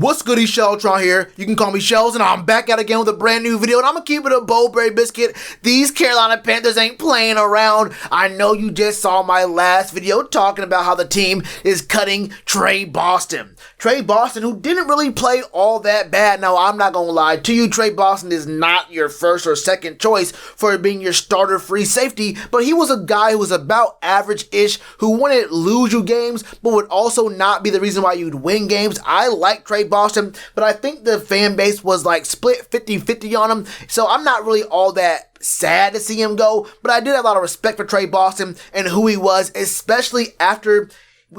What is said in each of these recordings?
What's goody, Shellitronnn here. You can call me Shells, and I'm back at it again with a brand new video, and I'm gonna keep it a Bowlberry biscuit. These Carolina Panthers ain't playing around. I know you just saw my last video talking about how the team is cutting Tre Boston. Tre Boston, who didn't really play all that bad. Now, I'm not gonna lie to you, Tre Boston is not your first or second choice for being your starter free safety, but he was a guy who was about average-ish, who wouldn't lose you games, but would also not be the reason why you'd win games. I like Tre Boston, but I think the fan base was like split 50-50 on him, so I'm not really all that sad to see him go, but I did have a lot of respect for Tre Boston and who he was, especially after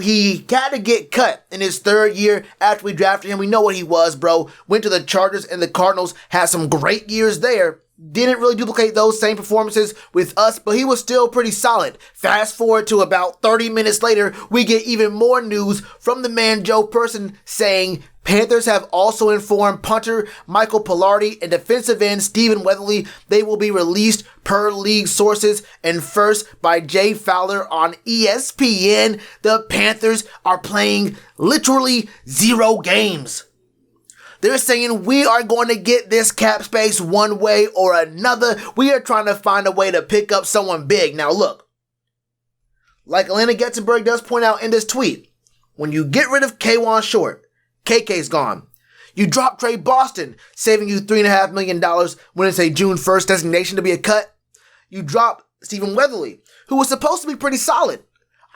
he got to get cut in his third year after we drafted him. We know what he was, bro. Went to the Chargers and the Cardinals, had some great years there. Didn't really duplicate those same performances with us, but he was still pretty solid. Fast forward to about 30 minutes later, we get even more news from the man Joe Person saying Panthers have also informed punter Michael Palardy and defensive end Stephen Weatherly they will be released per league sources, and first by Jay Fowler on ESPN. The Panthers are playing literally 0 games. They're saying we are going to get this cap space one way or another. We are trying to find a way to pick up someone big. Now look, like Atlanta Getzenberg does point out in this tweet, when you get rid of Kawann Short, KK's gone. You drop Tre Boston, saving you $3.5 million when it's a June 1st designation to be a cut. You drop Stephen Weatherly, who was supposed to be pretty solid.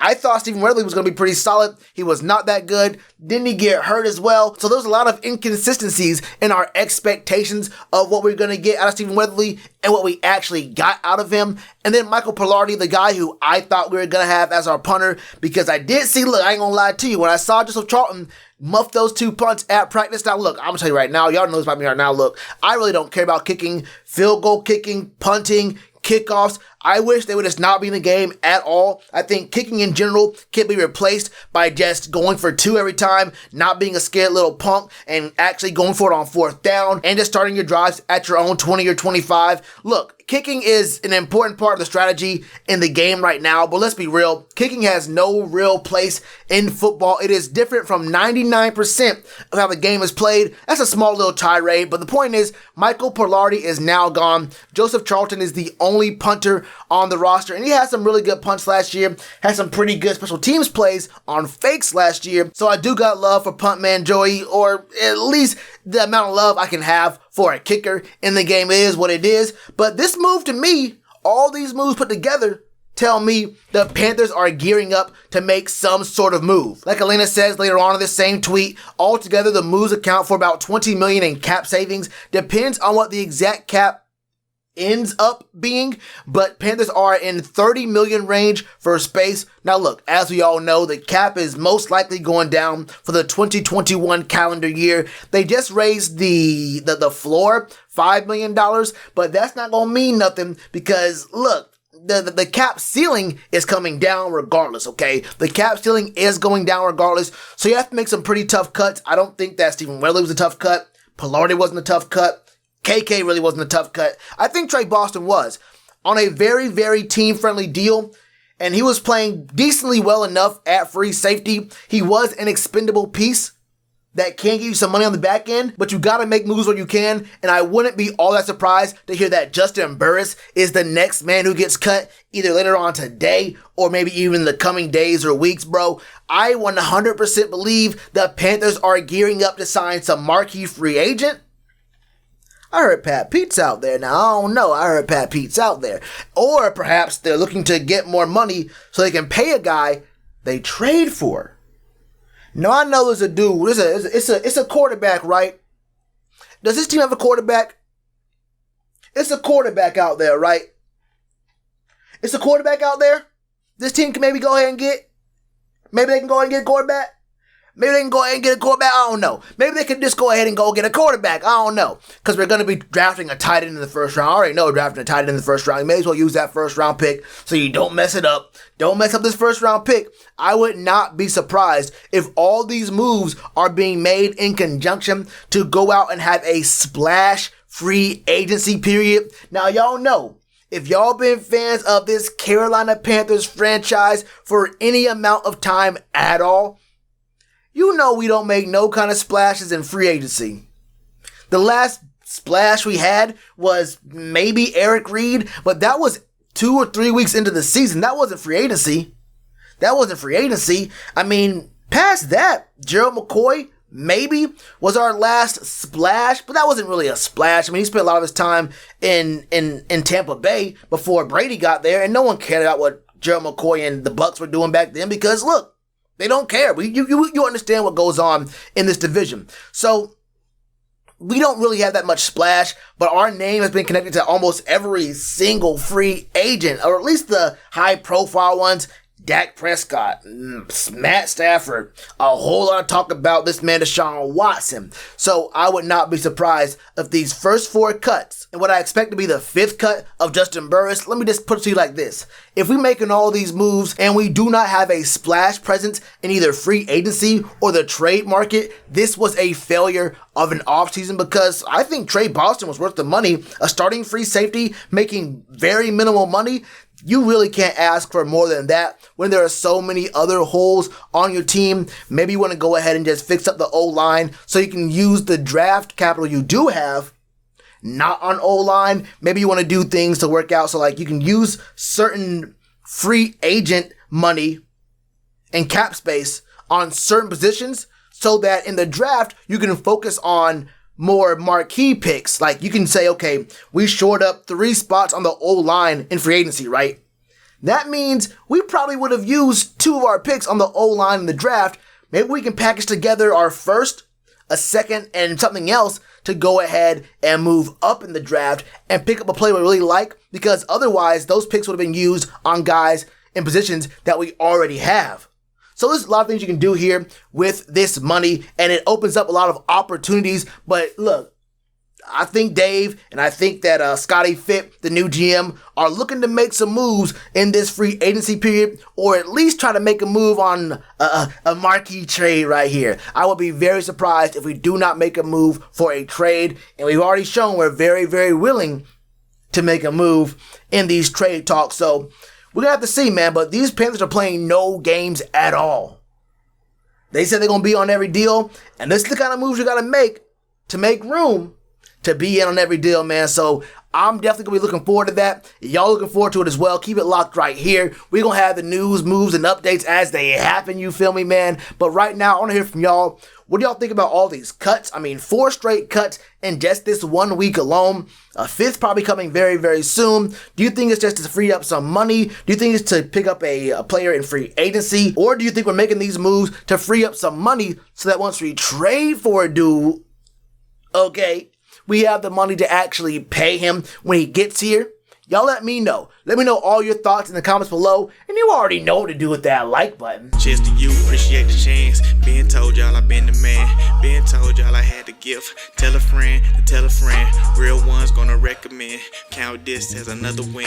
I thought Stephen Weatherly was going to be pretty solid. He was not that good. Didn't he get hurt as well? So there's a lot of inconsistencies in our expectations of what we're going to get out of Stephen Weatherly and what we actually got out of him. And then Michael Palardy, the guy who I thought we were going to have as our punter, because I did see, look, I ain't going to lie to you, when I saw Joseph Charlton muff those 2 punts at practice. Now, look, I'm going to tell you right now, y'all know this about me right now. Look, I really don't care about kicking, field goal kicking, punting, kickoffs. I wish they would just not be in the game at all. I think kicking in general can be replaced by just going for 2 every time, not being a scared little punk, and actually going for it on 4th down, and just starting your drives at your own 20 or 25. Look, kicking is an important part of the strategy in the game right now, but let's be real. Kicking has no real place in football. It is different from 99% of how the game is played. That's a small little tirade, but the point is, Michael Palardy is now gone. Joseph Charlton is the only punter on the roster, and he had some really good punts last year, had some pretty good special teams plays on fakes last year, so I do got love for punt man Joey, or at least the amount of love I can have for a kicker in the game is what it is. But this move, to me, all these moves put together tell me the Panthers are gearing up to make some sort of move. Like Elena says later on in this same tweet, altogether the moves account for about $20 million in cap savings. Depends on what the exact cap ends up being, but Panthers are in $30 million range for space. Now look, as we all know, the cap is most likely going down for the 2021 calendar year. They just raised the floor $5 million, but that's not gonna mean nothing because look, the cap ceiling is coming down regardless, okay? The cap ceiling is going down regardless, so you have to make some pretty tough cuts. I don't think that Stephen Weatherly was a tough cut. Palardy wasn't a tough cut. KK really wasn't a tough cut. I think Tre Boston was on a very, very team-friendly deal, and he was playing decently well enough at free safety. He was an expendable piece that can give you some money on the back end, but you got to make moves when you can, and I wouldn't be all that surprised to hear that Justin Burris is the next man who gets cut either later on today or maybe even the coming days or weeks, bro. I 100% believe the Panthers are gearing up to sign some marquee free agent. I heard Pat Pete's out there. Now, I don't know. I heard Pat Pete's out there. Or perhaps they're looking to get more money so they can pay a guy they trade for. Now, I know there's a dude. It's a quarterback, right? Does this team have a quarterback? It's a quarterback out there, right? It's a quarterback out there. This team can maybe go ahead and get. Maybe they can go ahead and get a quarterback. Maybe they can go ahead and get a quarterback. I don't know. Maybe they can just go ahead and go get a quarterback. I don't know. Because we're going to be drafting a tight end in the first round. I already know we're drafting a tight end in the first round. You may as well use that first round pick so you don't mess it up. Don't mess up this first round pick. I would not be surprised if all these moves are being made in conjunction to go out and have a splash free agency period. Now, y'all know, if y'all been fans of this Carolina Panthers franchise for any amount of time at all, you know we don't make no kind of splashes in free agency. The last splash we had was maybe Eric Reed, but that was 2 or 3 weeks into the season. That wasn't free agency. I mean, past that, Gerald McCoy maybe was our last splash, but that wasn't really a splash. I mean, he spent a lot of his time in Tampa Bay before Brady got there, and no one cared about what Gerald McCoy and the Bucks were doing back then because, look, they don't care. You understand what goes on in this division. So we don't really have that much splash, but our name has been connected to almost every single free agent, or at least the high-profile ones. Dak Prescott, Matt Stafford, a whole lot of talk about this man Deshaun Watson. So I would not be surprised if these first 4 cuts, and what I expect to be the 5th cut of Justin Burris, let me just put it to you like this. If we're making all these moves and we do not have a splash presence in either free agency or the trade market, this was a failure of an offseason because I think Tre Boston was worth the money. A starting free safety making very minimal money. You really can't ask for more than that when there are so many other holes on your team. Maybe you want to go ahead and just fix up the O-line so you can use the draft capital you do have, not on O-line. Maybe you want to do things to work out so like you can use certain free agent money and cap space on certain positions so that in the draft you can focus on more marquee picks. Like you can say, okay, we shored up 3 spots on the O-line in free agency, right? That means we probably would have used 2 of our picks on the O-line in the draft. Maybe we can package together our first, a second, and something else to go ahead and move up in the draft and pick up a player we really like, because otherwise those picks would have been used on guys in positions that we already have. So there's a lot of things you can do here with this money, and it opens up a lot of opportunities. But look, I think Dave and I think that Scotty Fitt, the new GM, are looking to make some moves in this free agency period, or at least try to make a move on a marquee trade right here. I would be very surprised if we do not make a move for a trade, and we've already shown we're very, very willing to make a move in these trade talks. So we're going to have to see, man, but these Panthers are playing no games at all. They said they're going to be on every deal, and this is the kind of moves you got to make room to be in on every deal, man. So I'm definitely going to be looking forward to that. Y'all looking forward to it as well. Keep it locked right here. We're going to have the news, moves, and updates as they happen, you feel me, man? But right now, I want to hear from y'all. What do y'all think about all these cuts? I mean, 4 straight cuts in just this 1 week alone. A 5th probably coming very, very soon. Do you think it's just to free up some money? Do you think it's to pick up a player in free agency? Or do you think we're making these moves to free up some money so that once we trade for a dude, okay, we have the money to actually pay him when he gets here? Y'all let me know. Let me know all your thoughts in the comments below. And you already know what to do with that like button. Cheers to you, appreciate the chance. Been told y'all I been the man. Been told y'all I had the gift. Tell a friend to tell a friend. Real ones gonna recommend. Count this as another win.